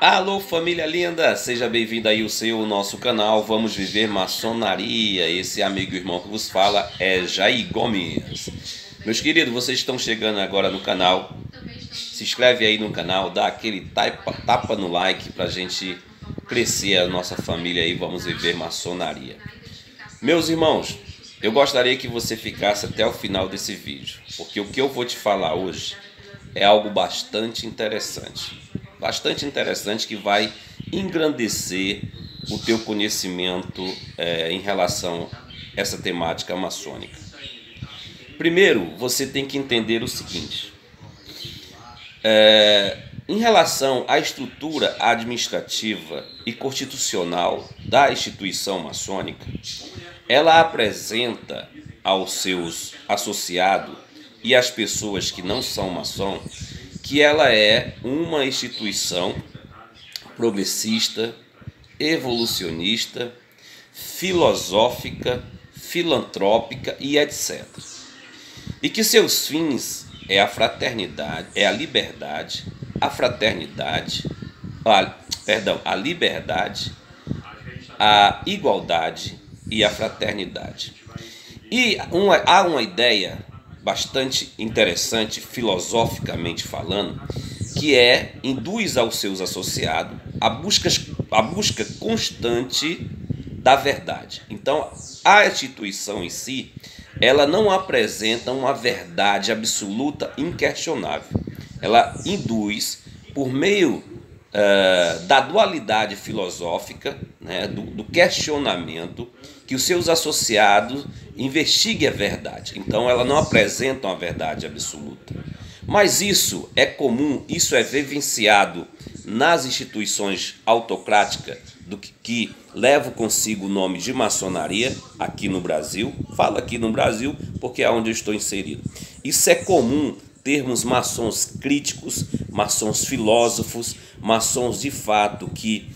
Alô, família linda! Seja bem-vindo aí ao nosso canal Vamos Viver Maçonaria. Esse amigo e irmão que vos fala é Jair Gomes. Meus queridos, vocês estão chegando agora no canal. Se inscreve aí no canal, dá aquele tapa no like pra gente crescer a nossa família aí, Vamos Viver Maçonaria. Meus irmãos, eu gostaria que você ficasse até o final desse vídeo, porque o que eu vou te falar hoje é algo bastante interessante. Que vai engrandecer o teu conhecimento em relação a essa temática maçônica. Primeiro, você tem que entender o seguinte. Em relação à estrutura administrativa e constitucional da instituição maçônica, ela apresenta aos seus associados e às pessoas que não são maçom que ela é uma instituição progressista, evolucionista, filosófica, filantrópica e etc. E que seus fins é a fraternidade, a liberdade, a fraternidade, a liberdade, a igualdade e a fraternidade. E há uma ideia bastante interessante, filosoficamente falando, que induz aos seus associados a busca constante da verdade. Então, a instituição em si, ela não apresenta uma verdade absoluta inquestionável. Ela induz, por meio da dualidade filosófica, né, do questionamento, que os seus associados investiguem a verdade. Então ela não apresenta uma verdade absoluta. Mas isso é comum, isso é vivenciado nas instituições autocráticas que levam consigo o nome de maçonaria aqui no Brasil. Falo aqui no Brasil porque é onde eu estou inserido. Isso é comum, termos maçons críticos, maçons filósofos, maçons de fato que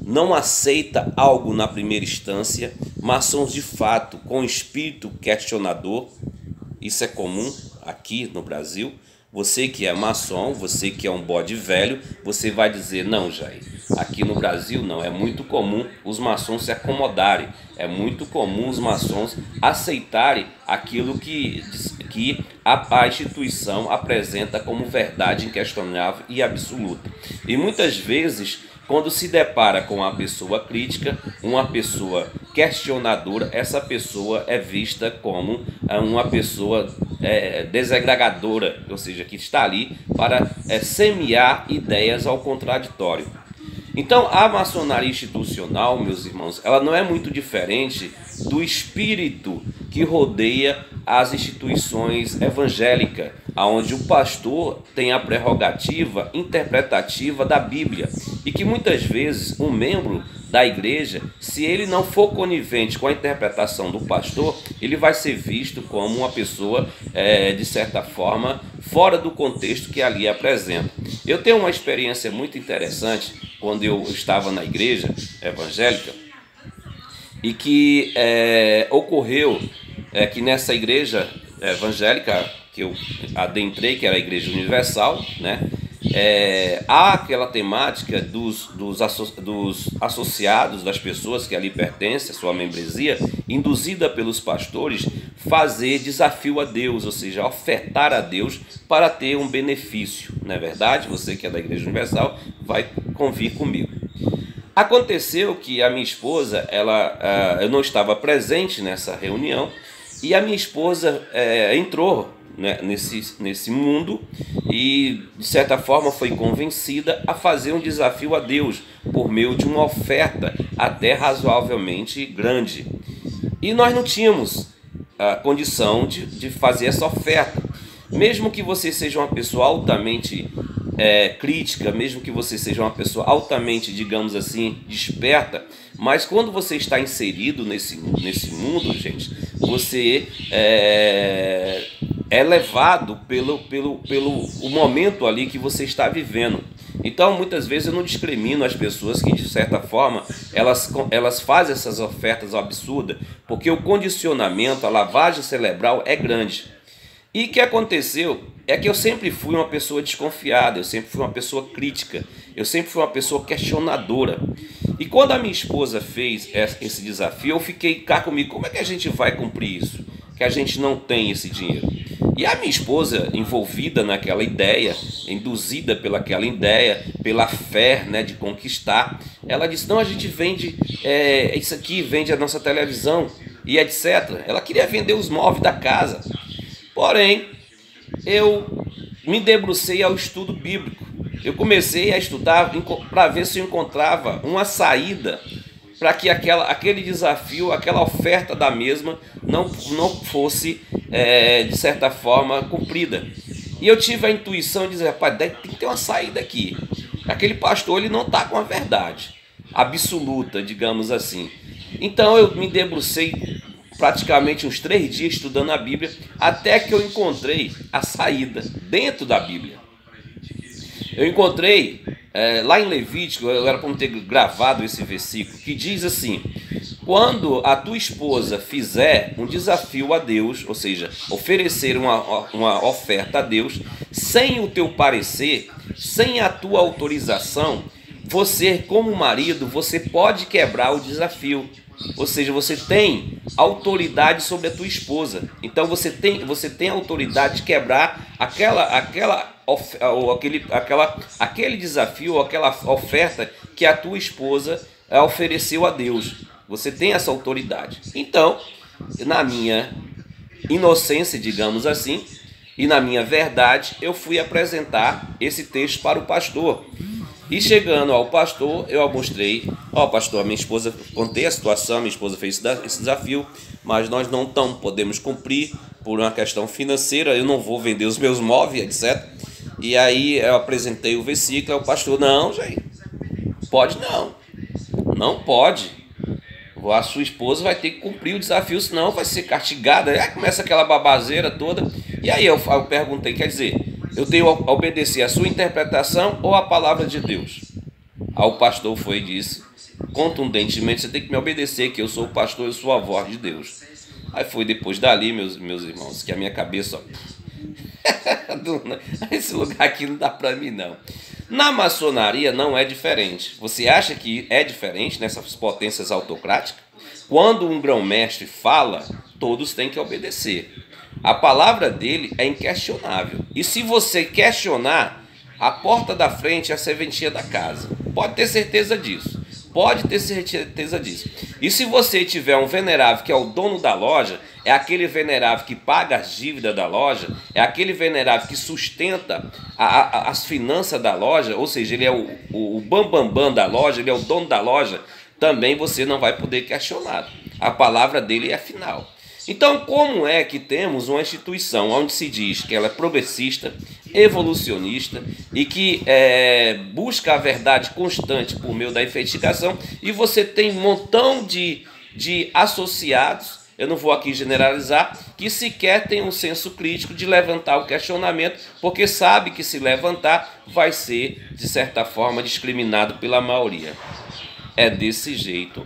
não aceita algo na primeira instância, maçons de fato com espírito questionador. Isso é comum aqui no Brasil. Você que é maçom, você que é um bode velho, você vai dizer, não, Jair, aqui no Brasil não, é muito comum os maçons se acomodarem, é muito comum os maçons aceitarem aquilo que a instituição apresenta como verdade inquestionável e absoluta. E muitas vezes, quando se depara com uma pessoa crítica, uma pessoa questionadora, essa pessoa é vista como uma pessoa desagregadora, ou seja, que está ali para semear ideias ao contraditório. Então, a maçonaria institucional, meus irmãos, ela não é muito diferente do espírito que rodeia as instituições evangélicas, onde o pastor tem a prerrogativa interpretativa da Bíblia e que muitas vezes um membro da igreja, se ele não for conivente com a interpretação do pastor, ele vai ser visto como uma pessoa, de certa forma, fora do contexto que ali apresenta. Eu tenho uma experiência muito interessante quando eu estava na igreja evangélica e que ocorreu que nessa igreja evangélica que eu adentrei, que era a Igreja Universal, né? Há aquela temática dos associados, das pessoas que ali pertencem, a sua membresia, induzida pelos pastores, fazer desafio a Deus, ou seja, ofertar a Deus para ter um benefício. Não é verdade? Você que é da Igreja Universal vai convir comigo. Aconteceu que a minha esposa, eu não estava presente nessa reunião, e a minha esposa entrou, né, nesse mundo e, de certa forma, foi convencida a fazer um desafio a Deus por meio de uma oferta até razoavelmente grande. E nós não tínhamos a condição de fazer essa oferta. Mesmo que você seja uma pessoa altamente crítica, mesmo que você seja uma pessoa altamente, digamos assim, desperta, mas quando você está inserido nesse mundo, gente, você é levado pelo o momento ali que você está vivendo. Então, muitas vezes eu não discrimino as pessoas que, de certa forma, elas fazem essas ofertas absurdas, porque o condicionamento, a lavagem cerebral é grande. E o que aconteceu? é que eu sempre fui uma pessoa desconfiada, eu sempre fui uma pessoa crítica, eu sempre fui uma pessoa questionadora. E quando a minha esposa fez esse desafio, eu fiquei cá comigo, como é que a gente vai cumprir isso? Que a gente não tem esse dinheiro. E a minha esposa, envolvida naquela ideia, induzida pelaquela ideia, pela fé, né, de conquistar, ela disse, não, a gente vende isso aqui, vende a nossa televisão e etc. Ela queria vender os móveis da casa. Porém, eu me debrucei ao estudo bíblico. Eu comecei a estudar para ver se eu encontrava uma saída para que aquele desafio, aquela oferta da mesma não fosse, de certa forma, cumprida. E eu tive a intuição de dizer, rapaz, tem que ter uma saída aqui. Aquele pastor ele não está com a verdade absoluta, digamos assim. Então eu me debrucei praticamente uns 3 dias estudando a Bíblia, até que eu encontrei a saída dentro da Bíblia. Eu encontrei lá em Levítico, eu era como ter gravado esse versículo, que diz assim, quando a tua esposa fizer um desafio a Deus, ou seja, oferecer uma oferta a Deus, sem o teu parecer, sem a tua autorização, você como marido, você pode quebrar o desafio. Ou seja, você tem autoridade sobre a tua esposa. Então você tem autoridade de quebrar aquele desafio, aquela oferta que a tua esposa ofereceu a Deus. Você tem essa autoridade. Então, na minha inocência, digamos assim, e na minha verdade, eu fui apresentar esse texto para o pastor. E chegando ao pastor, eu mostrei, pastor, a minha esposa, contei a situação, minha esposa fez esse desafio, mas nós não podemos cumprir por uma questão financeira, eu não vou vender os meus móveis, etc. E aí eu apresentei o versículo, o pastor, não, gente, pode não pode. A sua esposa vai ter que cumprir o desafio, senão vai ser castigada. Aí começa aquela babazeira toda. E aí eu perguntei, quer dizer, eu tenho a obedecer a sua interpretação ou a palavra de Deus? Aí o pastor foi e disse, contundentemente, você tem que me obedecer, que eu sou o pastor, eu sou a voz de Deus. Aí foi depois dali, meus irmãos, que a minha cabeça, esse lugar aqui não dá para mim não. Na maçonaria não é diferente. Você acha que é diferente nessas potências autocráticas? Quando um grão-mestre fala, todos têm que obedecer. A palavra dele é inquestionável. E se você questionar, a porta da frente é a serventia da casa. Pode ter certeza disso. Pode ter certeza disso. E se você tiver um venerável que é o dono da loja, é aquele venerável que paga as dívidas da loja, é aquele venerável que sustenta as finanças da loja, ou seja, ele é o bambambam da loja, ele é o dono da loja, também você não vai poder questionar. A palavra dele é final. Então, como é que temos uma instituição onde se diz que ela é progressista, evolucionista e que busca a verdade constante por meio da investigação, e você tem um montão de associados, eu não vou aqui generalizar, que sequer tem um senso crítico de levantar o questionamento, porque sabe que se levantar vai ser, de certa forma, discriminado pela maioria. É desse jeito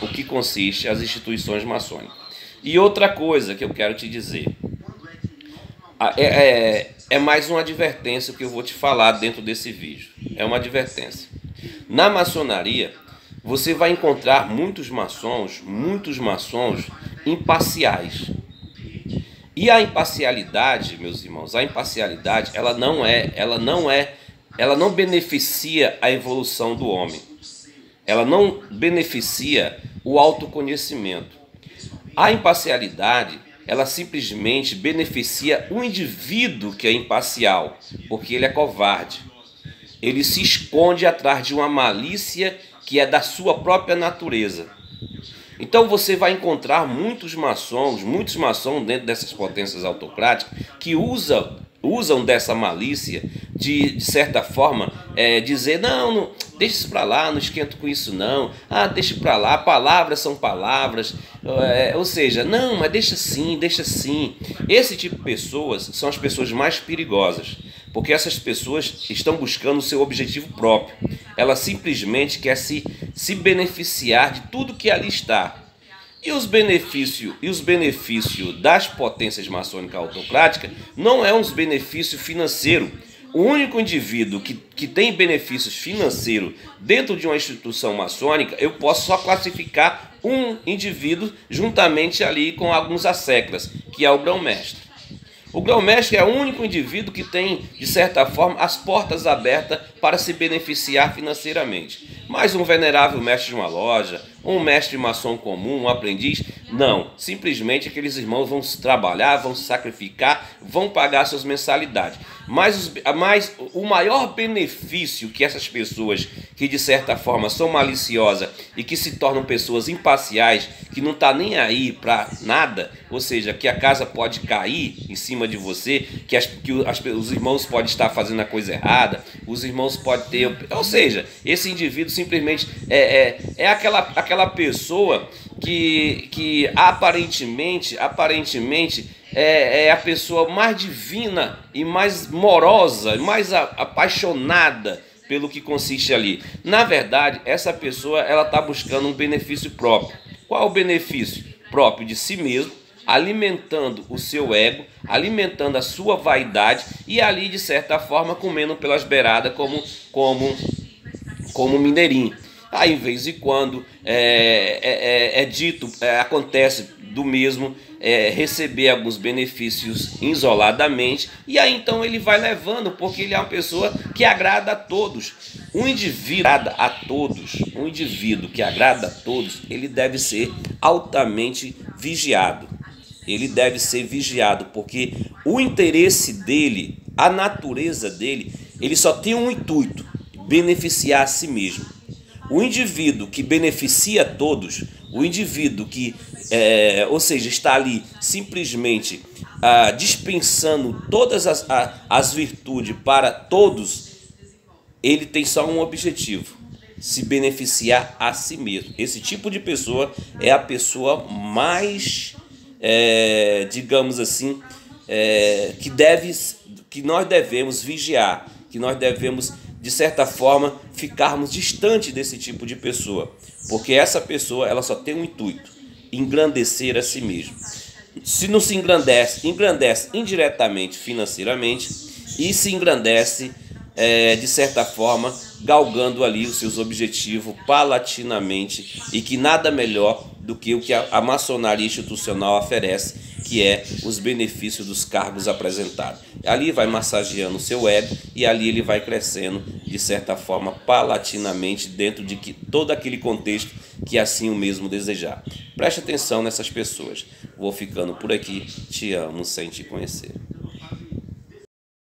o que consiste as instituições maçônicas. E outra coisa que eu quero te dizer, é mais uma advertência que eu vou te falar dentro desse vídeo. É uma advertência. Na maçonaria, você vai encontrar muitos maçons imparciais. E a imparcialidade, meus irmãos, ela não beneficia a evolução do homem. Ela não beneficia o autoconhecimento. A imparcialidade, ela simplesmente beneficia o indivíduo que é imparcial, porque ele é covarde. Ele se esconde atrás de uma malícia que é da sua própria natureza. Então você vai encontrar muitos maçons dentro dessas potências autocráticas que usam dessa malícia de certa forma, dizer, não, deixa isso para lá, não esquento com isso não, deixa para lá, palavras são palavras, ou seja, não, mas deixa assim. Esse tipo de pessoas são as pessoas mais perigosas, porque essas pessoas estão buscando o seu objetivo próprio, ela simplesmente quer se beneficiar de tudo que ali está. E os benefícios das potências maçônicas autocráticas não é uns benefícios financeiros. O único indivíduo que tem benefícios financeiros dentro de uma instituição maçônica, eu posso só classificar um indivíduo juntamente ali com alguns asseclas, que é o grão-mestre. O grão-mestre é o único indivíduo que tem, de certa forma, as portas abertas para se beneficiar financeiramente. Mas um venerável mestre de uma loja, um mestre maçom comum, um aprendiz, não. Simplesmente aqueles irmãos vão se trabalhar, vão se sacrificar, vão pagar suas mensalidades. Mas o maior benefício que essas pessoas que de certa forma são maliciosas e que se tornam pessoas imparciais, que não estão nem aí para nada, ou seja, que a casa pode cair em cima de você, os irmãos podem estar fazendo a coisa errada, os irmãos podem ter... Ou seja, esse indivíduo simplesmente é aquela pessoa que aparentemente é a pessoa mais divina e mais morosa, mais apaixonada pelo que consiste ali. Na verdade, essa pessoa ela está buscando um benefício próprio. Qual o benefício? Próprio de si mesmo, alimentando o seu ego, alimentando a sua vaidade e ali, de certa forma, comendo pelas beiradas como mineirinho. Aí, de vez em quando, acontece do mesmo receber alguns benefícios isoladamente, e aí então ele vai levando, porque ele é uma pessoa que agrada a todos. Um indivíduo que agrada a todos, ele deve ser altamente vigiado. Ele deve ser vigiado, porque o interesse dele, a natureza dele, ele só tem um intuito: beneficiar a si mesmo. O indivíduo que beneficia a todos, o indivíduo que, ou seja, está ali simplesmente dispensando todas as virtudes para todos, ele tem só um objetivo: se beneficiar a si mesmo. Esse tipo de pessoa é a pessoa mais, digamos assim, que nós devemos vigiar, que nós devemos, de certa forma, ficarmos distante desse tipo de pessoa, porque essa pessoa ela só tem um intuito: engrandecer a si mesmo. Se não se engrandece indiretamente financeiramente e se engrandece de certa forma galgando ali os seus objetivos paulatinamente, e que nada melhor do que o que a maçonaria institucional oferece, que é os benefícios dos cargos apresentados. Ali vai massageando o seu ego e ali ele vai crescendo, de certa forma, paulatinamente, dentro de todo aquele contexto que assim o mesmo desejar. Preste atenção nessas pessoas. Vou ficando por aqui. Te amo sem te conhecer.